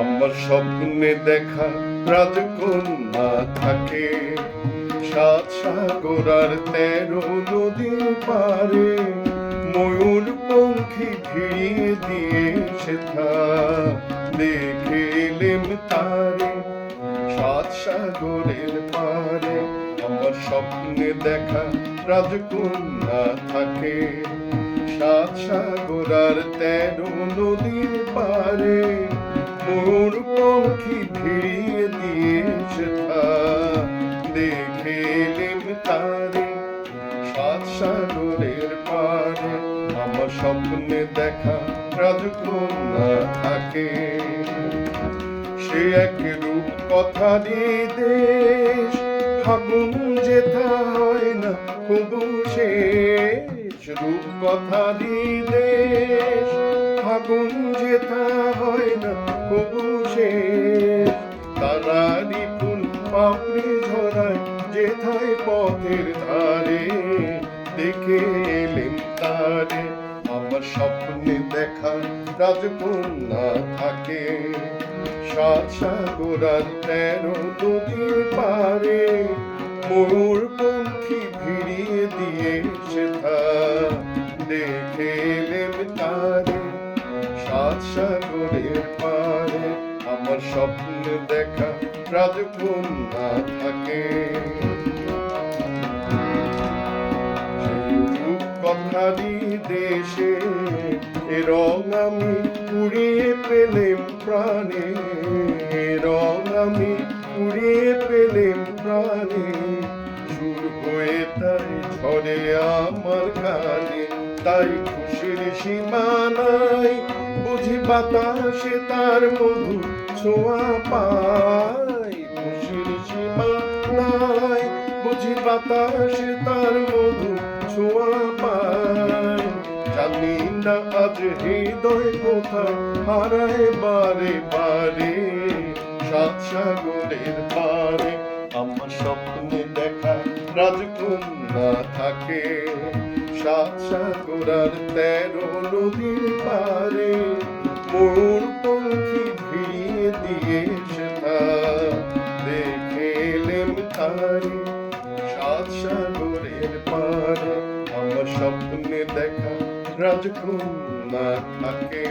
আমার স্বপ্নে দেখা রাজকন্যা থাকে সাত সাগর আর 13 নদীর পারে, ময়ূর পঙ্খী ভিড়িয়ে দিয়ে সেথা দেখে এলেম তারে সাত সাগরের পারে। আমার স্বপ্নে দেখা রাজকন্যা থাকে সাত সাগর আর 13 নদীর পারে, ময়ূর পঙ্খী ভিড়িয়ে দিয়ে সেথা দেখে এলেম তারে সাত সাগরের পারে। আমার স্বপ্নে দেখা রাজকন্যা থাকে সে এক রূপ কথারই দেশ, ফাগুন যেথা হয় না কবু শেষ। রূপ কথারই দেশ, ফাগুন যেথা হয় না কবু শেষ। তারারি ফুল পাপড়ি ঝরায় যেথায় পথের ধারে, দেখে এলেম তারে। আমার স্বপ্নে দেখা রাজকন্যা থাকে সাত সাগর আর 13 নদীর পারে, ময়ূর পঙ্খী ভিড়িয়ে দিয়ে সেথা দেখে এলেম তারে সাত সাগরের পারে। আমার স্বপ্নে দেখা রাজকন্যা থাকে কথারই দেশে এ রং আমি কুড়িয়ে পেলেম প্রাণে, রং আমি কুড়িয়ে পেলেম প্রাণে। সুর হয়ে তাই ঝরে আমার গানে, তাই খুশির সীমা নাই, বুঝি বাতাসে তার মধু ছোঁয়া পাই। খুশির সীমা নাই, বুঝি বাতাসে তার মধু ছোঁয়া পাই। জানি না আজ হৃদয় কোথায় হারায় বারে বারে সাত সাগরের পারে। আমার স্বপ্নে দেখা রাজকন্যা থাকে সাত সাগর আর 13 নদীর পারে, ময়ূর পঙ্খী ভিড়িয়ে দিয়ে সেথা দেখে এলেম তারে সাত সাগরের পারে। আমার স্বপ্নে দেখা রাজকন্যা থাকে।